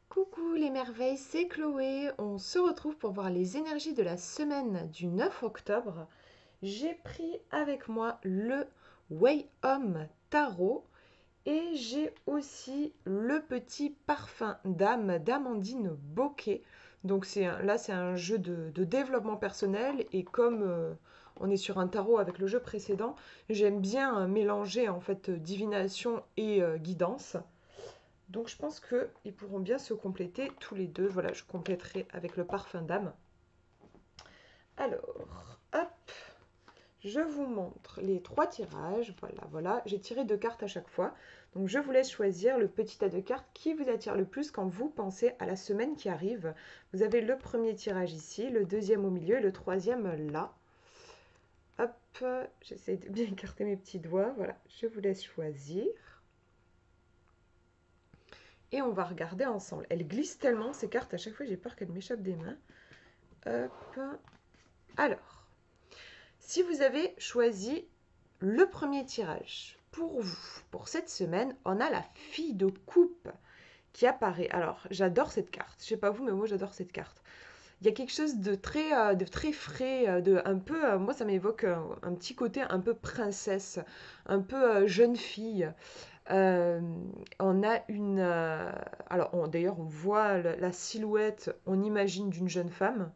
Coucou les merveilles, c'est Chloé. On se retrouve pour voir les énergies de la semaine du 9 octobre. J'ai pris avec moi le Way Home Tarot et j'ai aussi le petit parfum d'âme d'Amandine Bocquet. Donc là c'est un jeu de développement personnel et comme on est sur un tarot avec le jeu précédent, j'aime bien mélanger en fait divination et guidance. Donc je pense qu'ils pourront bien se compléter tous les deux. Voilà, je compléterai avec le parfum d'âme. Alors, hop, je vous montre les trois tirages. Voilà, voilà, j'ai tiré deux cartes à chaque fois. Donc je vous laisse choisir le petit tas de cartes qui vous attire le plus quand vous pensez à la semaine qui arrive. Vous avez le premier tirage ici, le deuxième au milieu et le troisième là. Hop, j'essaie de bien écarter mes petits doigts. Voilà, je vous laisse choisir. Et on va regarder ensemble. Elles glissent tellement ces cartes, à chaque fois j'ai peur qu'elles m'échappent des mains. Hop. Alors, si vous avez choisi le premier tirage pour vous, pour cette semaine, on a la fille de coupe qui apparaît. Alors, j'adore cette carte. Je sais pas vous, mais moi j'adore cette carte. Il y a quelque chose de très frais, de un peu, moi ça m'évoque un petit côté un peu princesse, un peu jeune fille. Euh, on a une, alors d'ailleurs on voit la silhouette, on imagine d'une jeune femme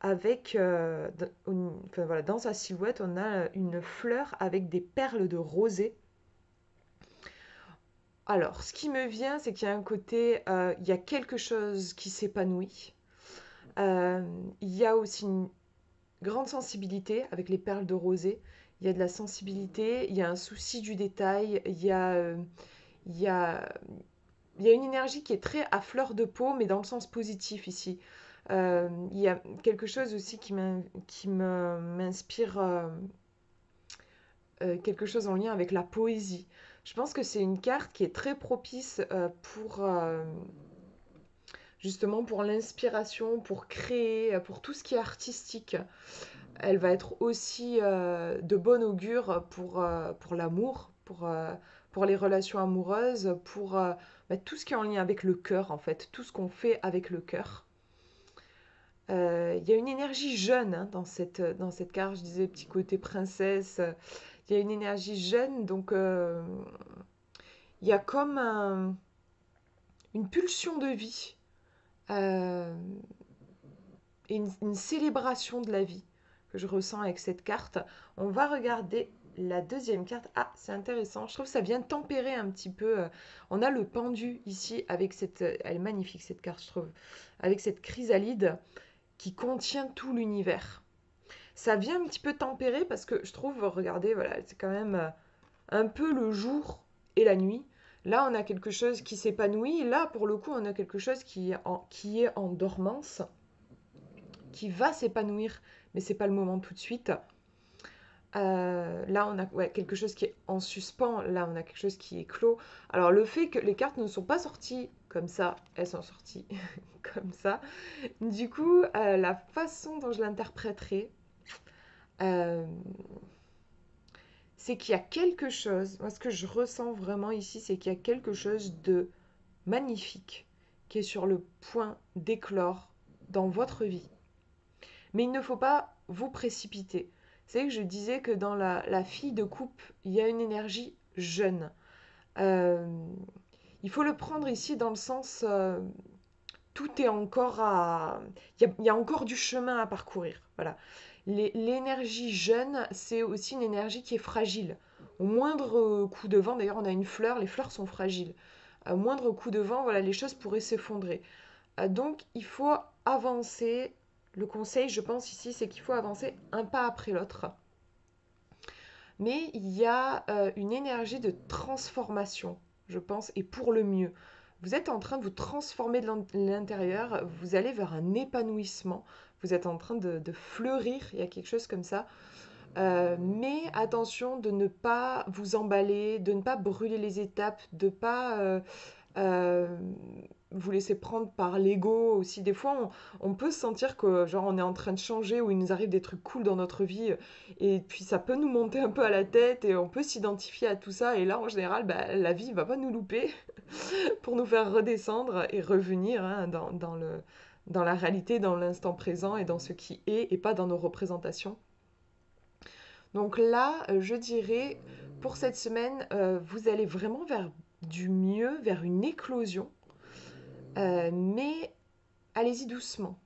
avec, enfin, voilà, dans sa silhouette, on a une fleur avec des perles de rosée. Alors, ce qui me vient, c'est qu'il y a un côté, il y a quelque chose qui s'épanouit. Euh, il y a aussi une grande sensibilité avec les perles de rosée. Il y a de la sensibilité, il y a un souci du détail, il y a, il y a une énergie qui est très à fleur de peau, mais dans le sens positif ici. Il y a quelque chose aussi qui m'inspire quelque chose en lien avec la poésie. Je pense que c'est une carte qui est très propice pour justement pour l'inspiration, pour créer, pour tout ce qui est artistique. Elle va être aussi de bon augure pour l'amour, pour les relations amoureuses, pour tout ce qui est en lien avec le cœur en fait, tout ce qu'on fait avec le cœur. Il y a une énergie jeune hein, dans cette carte, je disais petit côté princesse. Il y a une énergie jeune, donc il y a comme une pulsion de vie euh, et une célébration de la vie que je ressens avec cette carte. On va regarder la deuxième carte. Ah, c'est intéressant. Je trouve que ça vient tempérer un petit peu. On a le pendu ici avec cette... Elle est magnifique cette carte, je trouve. Avec cette chrysalide qui contient tout l'univers. Ça vient un petit peu tempérer parce que je trouve, regardez, voilà, c'est quand même un peu le jour et la nuit. Là, on a quelque chose qui s'épanouit. Là, pour le coup, on a quelque chose qui est en dormance, qui va s'épanouir, mais c'est pas le moment tout de suite. Là, on a ouais, quelque chose qui est en suspens. Là, on a quelque chose qui est clos. Alors, le fait que les cartes ne sont pas sorties comme ça, elles sont sorties comme ça. Du coup, la façon dont je l'interpréterai, euh, c'est qu'il y a quelque chose, moi ce que je ressens vraiment ici, c'est qu'il y a quelque chose de magnifique qui est sur le point d'éclore dans votre vie. Mais il ne faut pas vous précipiter. C'est que je disais que dans la fille de coupe, il y a une énergie jeune. Euh, il faut le prendre ici dans le sens, tout est encore à... il y a encore du chemin à parcourir. Voilà. L'énergie jeune, c'est aussi une énergie qui est fragile. Au moindre coup de vent, d'ailleurs on a une fleur, les fleurs sont fragiles. Au moindre coup de vent, voilà, les choses pourraient s'effondrer. Donc il faut avancer. Le conseil, je pense ici, c'est qu'il faut avancer un pas après l'autre. Mais il y a une énergie de transformation, je pense, et pour le mieux. Vous êtes en train de vous transformer de l'intérieur, vous allez vers un épanouissement, vous êtes en train de fleurir, il y a quelque chose comme ça. Mais attention de ne pas vous emballer, de ne pas brûler les étapes, de ne pas vous laisser prendre par l'ego aussi. Des fois, on peut se sentir que genre on est en train de changer ou il nous arrive des trucs cool dans notre vie et puis ça peut nous monter un peu à la tête et on peut s'identifier à tout ça. Et là, en général, bah, la vie va pas nous louper pour nous faire redescendre et revenir hein, dans la réalité, dans l'instant présent et dans ce qui est et pas dans nos représentations. Donc là, je dirais, pour cette semaine, vous allez vraiment vers du mieux, vers une éclosion. Mais allez-y doucement.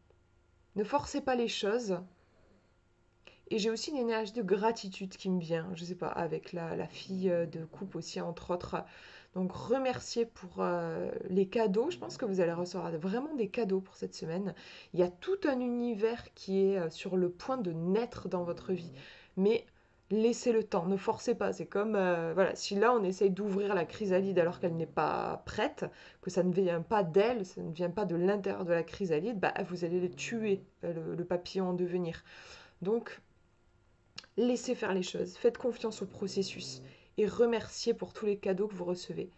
Ne forcez pas les choses. Et j'ai aussi une énergie de gratitude qui me vient, je sais pas, avec la fille de coupe aussi, entre autres. Donc remercier pour les cadeaux. Je pense que vous allez recevoir vraiment des cadeaux pour cette semaine. Il y a tout un univers qui est sur le point de naître dans votre vie. Mais laissez le temps, ne forcez pas. C'est comme, voilà, si là on essaye d'ouvrir la chrysalide alors qu'elle n'est pas prête, que ça ne vient pas d'elle, ça ne vient pas de l'intérieur de la chrysalide, bah, vous allez les tuer, le papillon en devenir. Donc, laissez faire les choses, faites confiance au processus et remerciez pour tous les cadeaux que vous recevez.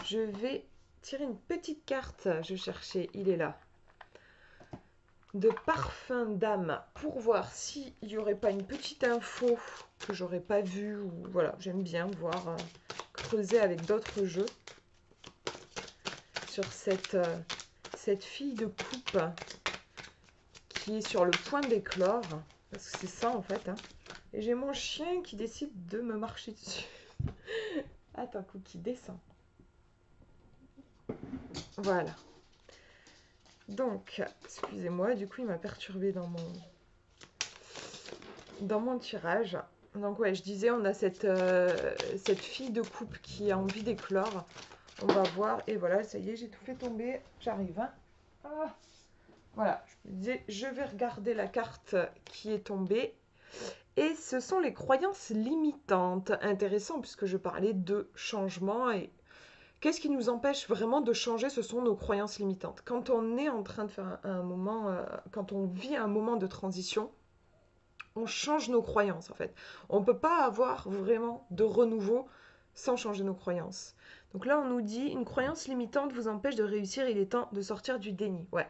Je vais tirer une petite carte, je cherchais, il est là, de parfum d'âme pour voir s'il n'y aurait pas une petite info que j'aurais pas vue. Ou voilà, j'aime bien voir, creuser avec d'autres jeux sur cette fille de coupe qui est sur le point d'éclore. Parce que c'est ça en fait. Hein. Et j'ai mon chien qui décide de me marcher dessus. Attends, Cookie, descend. Voilà. Donc, excusez-moi, du coup, il m'a perturbé dans mon tirage. Donc, ouais, je disais, on a cette fille de coupe qui a envie d'éclore. On va voir. Et voilà, ça y est, j'ai tout fait tomber. J'arrive. Hein. Ah. Voilà, je me disais, je vais regarder la carte qui est tombée. Et ce sont les croyances limitantes. Intéressant, puisque je parlais de changement et qu'est-ce qui nous empêche vraiment de changer? Ce sont nos croyances limitantes. Quand on est en train de faire un moment, quand on vit un moment de transition, on change nos croyances en fait. On ne peut pas avoir vraiment de renouveau sans changer nos croyances. Donc là, on nous dit, une croyance limitante vous empêche de réussir, il est temps de sortir du déni. Ouais.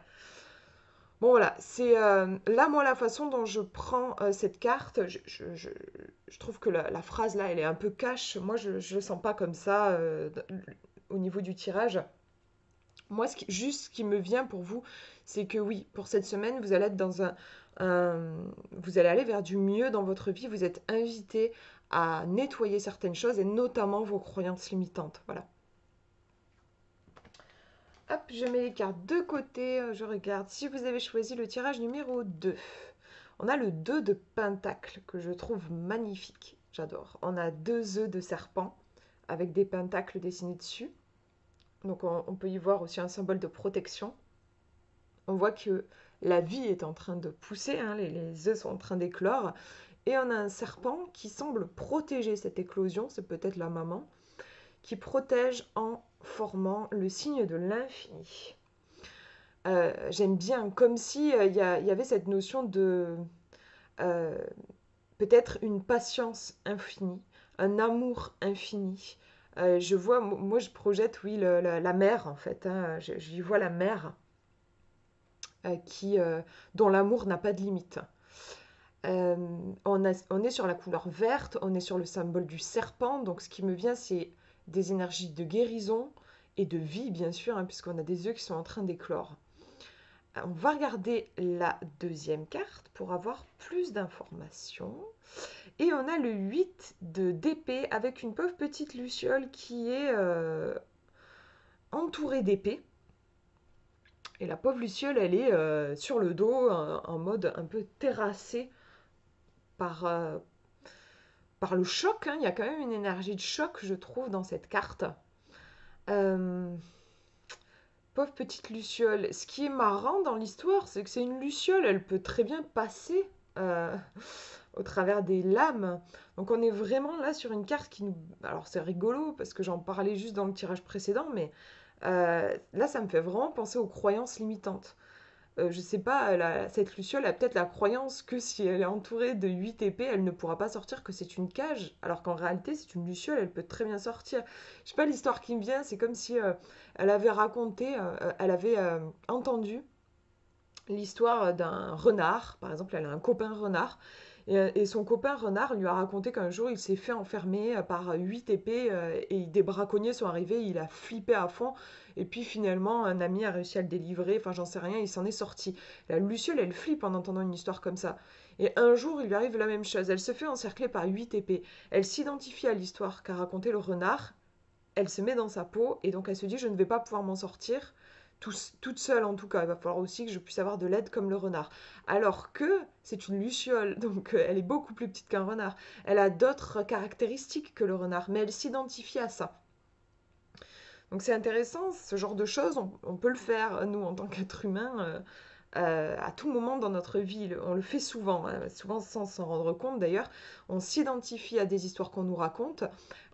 Bon voilà, c'est là moi la façon dont je prends cette carte, je trouve que la phrase là elle est un peu cash, moi je ne le sens pas comme ça au niveau du tirage. Moi juste ce qui me vient pour vous, c'est que oui, pour cette semaine vous allez être dans vous allez aller vers du mieux dans votre vie, vous êtes invité à nettoyer certaines choses et notamment vos croyances limitantes, voilà. Hop, je mets les cartes de côté, je regarde si vous avez choisi le tirage numéro 2. On a le 2 de pentacle que je trouve magnifique, j'adore. On a 2 œufs de serpent avec des pentacles dessinés dessus. Donc on peut y voir aussi un symbole de protection. On voit que la vie est en train de pousser, hein, les œufs sont en train d'éclore. Et on a un serpent qui semble protéger cette éclosion, c'est peut-être la maman, qui protège en formant le signe de l'infini. J'aime bien, comme si y avait cette notion de euh, peut-être une patience infinie, un amour infini. Je vois, moi je projette, oui, la mer en fait. Hein, j'y vois la mer dont l'amour n'a pas de limite. On est sur la couleur verte, on est sur le symbole du serpent, donc ce qui me vient c'est des énergies de guérison et de vie bien sûr, hein, puisqu'on a des œufs qui sont en train d'éclore. On va regarder la deuxième carte pour avoir plus d'informations. Et on a le 8 d'épée avec une pauvre petite luciole qui est entourée d'épées. Et la pauvre luciole, elle est sur le dos, en mode un peu terrassée par, par le choc. Hein. Il y a quand même une énergie de choc, je trouve, dans cette carte. Pauvre petite luciole. Ce qui est marrant dans l'histoire, c'est que c'est une luciole. Elle peut très bien passer au travers des lames. Donc on est vraiment là sur une carte qui nous... Alors c'est rigolo, parce que j'en parlais juste dans le tirage précédent, mais là, ça me fait vraiment penser aux croyances limitantes. je sais pas, cette luciole a peut-être la croyance que si elle est entourée de 8 épées, elle ne pourra pas sortir, que c'est une cage, alors qu'en réalité, c'est une luciole, elle peut très bien sortir. Je sais pas, l'histoire qui me vient, c'est comme si elle avait raconté, elle avait entendu l'histoire d'un renard. Par exemple, elle a un copain renard. Et son copain renard lui a raconté qu'un jour, il s'est fait enfermer par 8 épées et des braconniers sont arrivés. Il a flippé à fond. Et puis finalement, un ami a réussi à le délivrer. Enfin, j'en sais rien, il s'en est sorti. La Luciole, elle flippe en entendant une histoire comme ça. Et un jour, il lui arrive la même chose. Elle se fait encercler par 8 épées. Elle s'identifie à l'histoire qu'a raconté le renard. Elle se met dans sa peau et donc elle se dit je ne vais pas pouvoir m'en sortir toute seule en tout cas, il va falloir aussi que je puisse avoir de l'aide comme le renard. Alors que c'est une luciole, donc elle est beaucoup plus petite qu'un renard. Elle a d'autres caractéristiques que le renard, mais elle s'identifie à ça. Donc c'est intéressant, ce genre de choses, on peut le faire, nous, en tant qu'être humain, à tout moment dans notre vie. On le fait souvent, hein, souvent sans s'en rendre compte d'ailleurs. On s'identifie à des histoires qu'on nous raconte,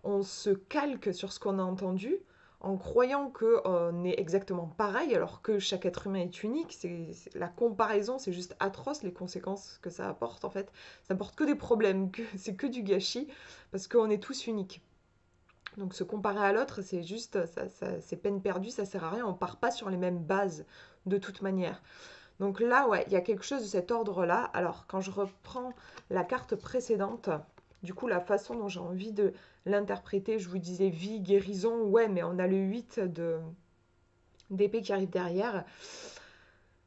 on se calque sur ce qu'on a entendu, en croyant qu'on est exactement pareil, alors que chaque être humain est unique. La comparaison, c'est juste atroce, les conséquences que ça apporte en fait. Ça apporte que des problèmes, c'est que du gâchis, parce qu'on est tous uniques. Donc se comparer à l'autre, c'est juste, c'est peine perdue, ça sert à rien, on part pas sur les mêmes bases de toute manière. Donc là, ouais, il y a quelque chose de cet ordre-là. Alors, quand je reprends la carte précédente, du coup, la façon dont j'ai envie de l'interpréter, je vous disais vie, guérison, ouais, mais on a le 8 d'épée qui arrive derrière.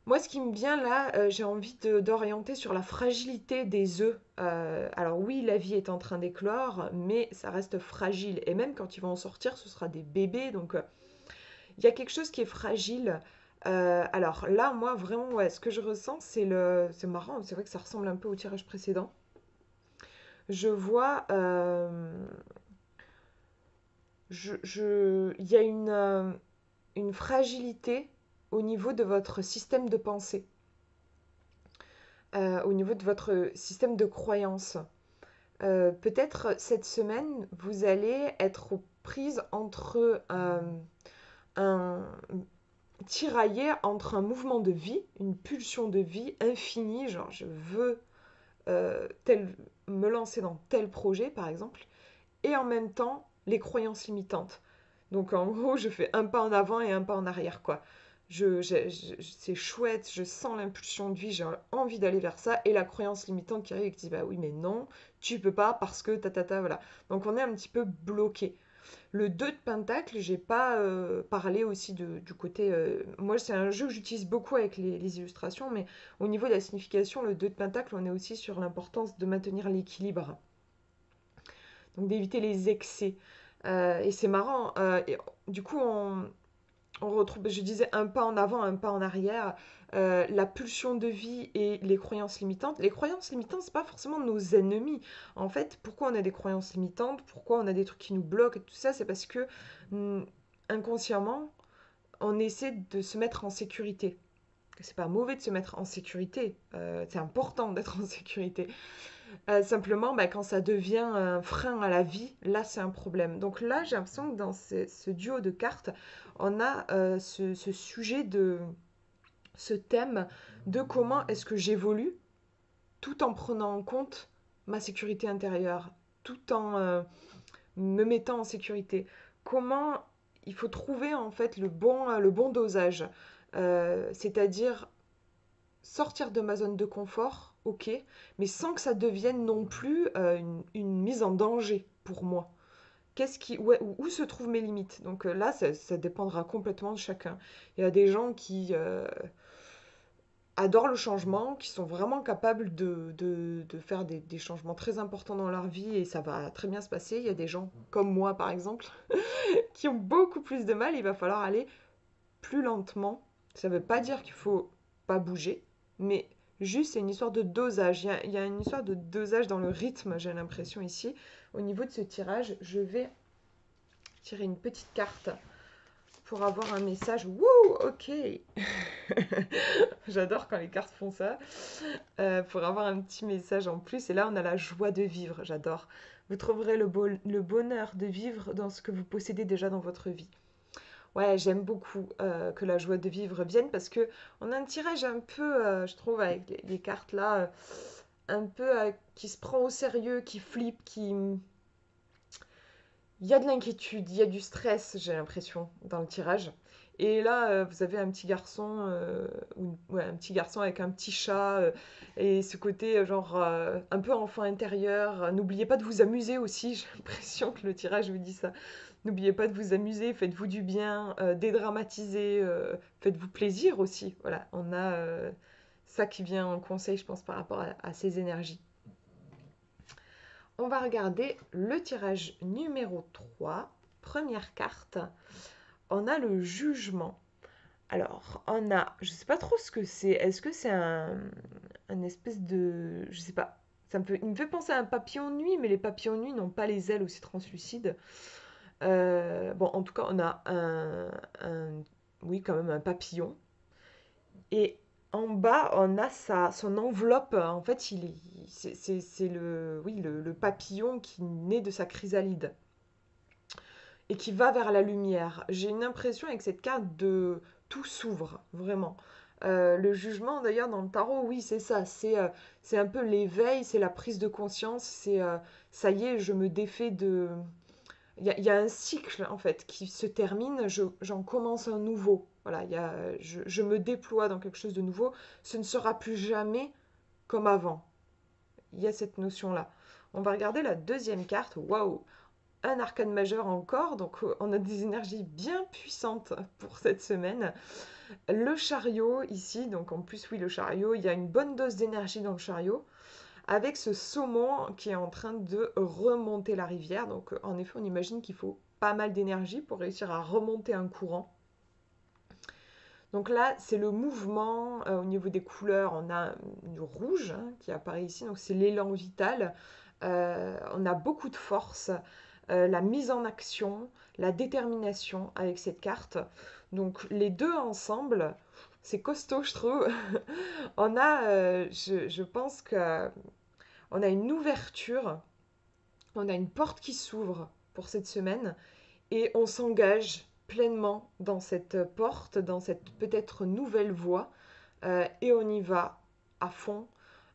Moi, ce qui me vient là, j'ai envie d'orienter sur la fragilité des œufs. Alors oui, la vie est en train d'éclore, mais ça reste fragile. Et même quand ils vont en sortir, ce sera des bébés. Donc il y a quelque chose qui est fragile. Alors là, moi, vraiment, ouais, ce que je ressens, c'est marrant, c'est vrai que ça ressemble un peu au tirage précédent. Je vois, il y a une fragilité au niveau de votre système de pensée, au niveau de votre système de croyance. Peut-être cette semaine, vous allez être aux prises entre un, tiraillé entre un mouvement de vie, une pulsion de vie infinie, genre je veux me lancer dans tel projet par exemple, et en même temps les croyances limitantes. Donc en gros, je fais un pas en avant et un pas en arrière, quoi. C'est chouette, je sens l'impulsion de vie, j'ai envie d'aller vers ça, et la croyance limitante qui arrive et qui dit bah oui, mais non, tu peux pas parce que voilà. Donc on est un petit peu bloqué. Le 2 de Pentacle, j'ai pas parlé aussi du côté. Moi, c'est un jeu que j'utilise beaucoup avec les illustrations, mais au niveau de la signification, le 2 de Pentacle, on est aussi sur l'importance de maintenir l'équilibre. Donc d'éviter les excès. Et c'est marrant. Du coup, on retrouve, je disais, un pas en avant, un pas en arrière. La pulsion de vie et les croyances limitantes. Les croyances limitantes, c'est pas forcément nos ennemis. En fait, pourquoi on a des croyances limitantes, pourquoi on a des trucs qui nous bloquent et tout ça, c'est parce que inconsciemment, on essaie de se mettre en sécurité. C'est pas mauvais de se mettre en sécurité, c'est important d'être en sécurité. Simplement, bah, quand ça devient un frein à la vie, là, c'est un problème. Donc là, j'ai l'impression que dans ce duo de cartes, on a ce sujet ce thème de comment est-ce que j'évolue tout en prenant en compte ma sécurité intérieure, tout en me mettant en sécurité. Comment il faut trouver en fait le bon dosage, c'est-à-dire sortir de ma zone de confort, ok, mais sans que ça devienne non plus une mise en danger pour moi. Où se trouvent mes limites? Donc là, ça dépendra complètement de chacun. Il y a des gens qui adorent le changement, qui sont vraiment capables de faire des changements très importants dans leur vie et ça va très bien se passer. Il y a des gens comme moi, par exemple, qui ont beaucoup plus de mal. Il va falloir aller plus lentement. Ça ne veut pas dire qu'il faut pas bouger, mais juste c'est une histoire de dosage. Il y a une histoire de dosage dans le rythme, j'ai l'impression ici. Au niveau de ce tirage, je vais tirer une petite carte pour avoir un message. Wouh, ok. J'adore quand les cartes font ça. Pour avoir un petit message en plus. Et là, on a la joie de vivre. J'adore. Vous trouverez le bonheur de vivre dans ce que vous possédez déjà dans votre vie. Ouais, j'aime beaucoup que la joie de vivre vienne parce que on a un tirage un peu, je trouve, avec les cartes là, un peu qui se prend au sérieux, qui flippe, qui... Il y a de l'inquiétude, il y a du stress, j'ai l'impression, dans le tirage. Et là, vous avez un petit garçon, ouais, un petit garçon avec un petit chat, et ce côté, genre, un peu enfant intérieur. N'oubliez pas de vous amuser aussi, j'ai l'impression que le tirage vous dit ça. N'oubliez pas de vous amuser, faites-vous du bien, dédramatisez, faites-vous plaisir aussi. Voilà, on a ça qui vient en conseil, je pense, par rapport à ces énergies. On va regarder le tirage numéro 3, première carte. On a le jugement. Alors, on a, je sais pas trop ce que c'est. Est-ce que c'est un espèce de, je sais pas. Il me fait penser à un papillon de nuit, mais les papillons de nuit n'ont pas les ailes aussi translucides. Bon, en tout cas, on a oui, quand même un papillon. Et en bas, on a son enveloppe. En fait, c'est oui, le papillon qui naît de sa chrysalide et qui va vers la lumière. J'ai une impression avec cette carte de tout s'ouvre, vraiment. Le jugement, d'ailleurs, dans le tarot, oui, c'est ça. C'est un peu l'éveil, c'est la prise de conscience. C'est ça y est, je me défais de. Il y a un cycle, en fait, qui se termine. J'en commence un nouveau. Voilà, je me déploie dans quelque chose de nouveau. Ce ne sera plus jamais comme avant. Il y a cette notion-là. On va regarder la deuxième carte. Waouh! Un arcane majeur encore, donc on a des énergies bien puissantes pour cette semaine. Le chariot ici, donc en plus oui le chariot, il y a une bonne dose d'énergie dans le chariot, avec ce saumon qui est en train de remonter la rivière. Donc en effet on imagine qu'il faut pas mal d'énergie pour réussir à remonter un courant. Donc là c'est le mouvement, au niveau des couleurs on a du rouge hein, qui apparaît ici, donc c'est l'élan vital. On a beaucoup de force, la mise en action, la détermination avec cette carte. Donc les deux ensemble, c'est costaud, je trouve. On a, je pense que on a une ouverture, on a une porte qui s'ouvre pour cette semaine et on s'engage pleinement dans cette porte, dans cette peut-être nouvelle voie et on y va à fond.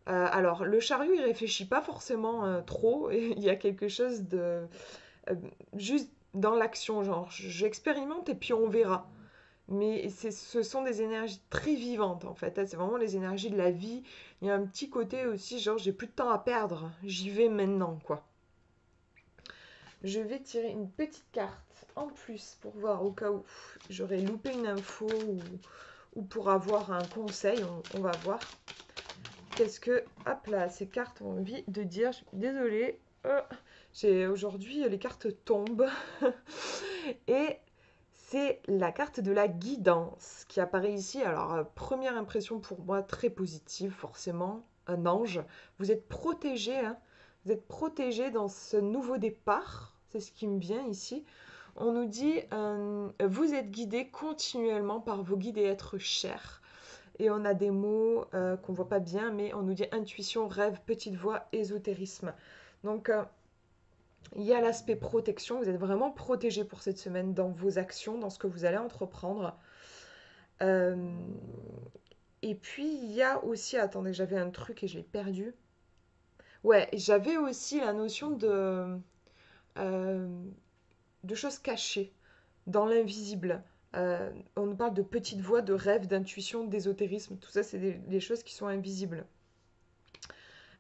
Alors le chariot il réfléchit pas forcément trop, il y a quelque chose de euh, juste dans l'action, genre j'expérimente et puis on verra. Mais ce sont des énergies très vivantes en fait, c'est vraiment les énergies de la vie. Il y a un petit côté aussi, genre j'ai plus de temps à perdre, j'y vais maintenant quoi. Je vais tirer une petite carte en plus pour voir au cas où j'aurais loupé une info ou pour avoir un conseil, on va voir. Qu'est-ce que, hop là, ces cartes ont envie de dire, je suis désolée, aujourd'hui les cartes tombent et c'est la carte de la guidance qui apparaît ici. Alors, première impression pour moi très positive, forcément, un ange. Vous êtes protégé, hein, vous êtes protégé dans ce nouveau départ, c'est ce qui me vient ici. On nous dit, vous êtes guidé continuellement par vos guides et êtres chers. Et on a des mots qu'on voit pas bien, mais on nous dit intuition, rêve, petite voix, ésotérisme. Donc, il y a l'aspect protection, vous êtes vraiment protégé pour cette semaine dans vos actions, dans ce que vous allez entreprendre. Euh, et puis il y a aussi, attendez, j'avais un truc et je l'ai perdu. Ouais, j'avais aussi la notion euh, de choses cachées, dans l'invisible. On nous parle de petites voix, de rêves, d'intuition, d'ésotérisme, tout ça c'est des choses qui sont invisibles.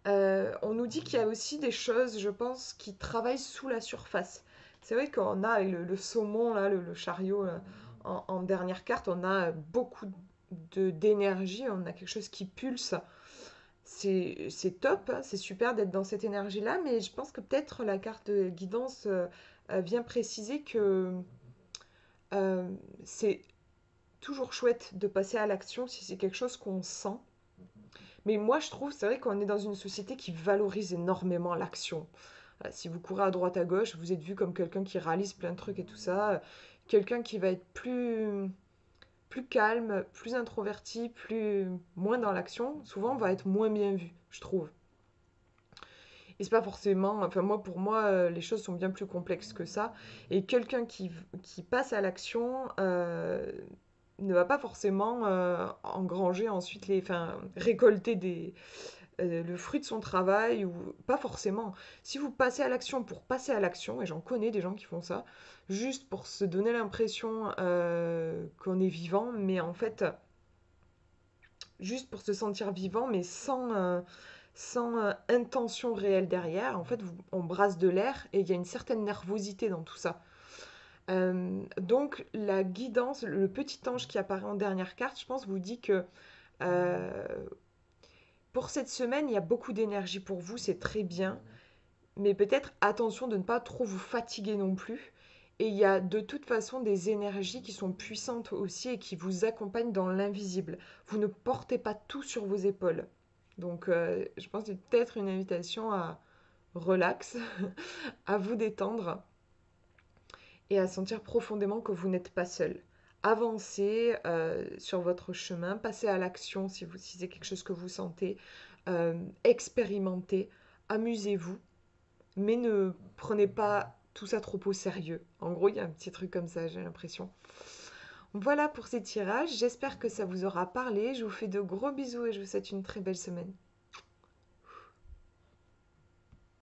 On nous dit qu'il y a aussi des choses, je pense, qui travaillent sous la surface. C'est vrai qu'on a le saumon, là, le chariot, là, en dernière carte, on a beaucoup d'énergie, on a quelque chose qui pulse. C'est top, hein, c'est super d'être dans cette énergie-là, mais je pense que peut-être la carte de guidance vient préciser que euh, c'est toujours chouette de passer à l'action si c'est quelque chose qu'on sent. Mais moi, je trouve, c'est vrai qu'on est dans une société qui valorise énormément l'action. Si vous courez à droite à gauche, vous êtes vu comme quelqu'un qui réalise plein de trucs et tout ça. Quelqu'un qui va être plus calme, plus introverti, moins dans l'action, souvent va être moins bien vu, je trouve. Et c'est pas forcément, enfin moi pour moi, les choses sont bien plus complexes que ça. Et quelqu'un qui passe à l'action ne va pas forcément engranger ensuite enfin récolter le fruit de son travail ou pas forcément. Si vous passez à l'action pour passer à l'action, et j'en connais des gens qui font ça, juste pour se donner l'impression qu'on est vivant, mais en fait juste pour se sentir vivant, mais sans intention réelle derrière. En fait, on brasse de l'air et il y a une certaine nervosité dans tout ça. Donc, la guidance, le petit ange qui apparaît en dernière carte, je pense, vous dit que euh, pour cette semaine, il y a beaucoup d'énergie pour vous, c'est très bien, mais peut-être attention de ne pas trop vous fatiguer non plus. Et il y a de toute façon des énergies qui sont puissantes aussi et qui vous accompagnent dans l'invisible. Vous ne portez pas tout sur vos épaules. Donc je pense que c'est peut-être une invitation à relax, à vous détendre et à sentir profondément que vous n'êtes pas seul. Avancez sur votre chemin, passez à l'action si c'est quelque chose que vous sentez, expérimentez, amusez-vous, mais ne prenez pas tout ça trop au sérieux. En gros, il y a un petit truc comme ça, j'ai l'impression. Voilà pour ces tirages, j'espère que ça vous aura parlé, je vous fais de gros bisous et je vous souhaite une très belle semaine.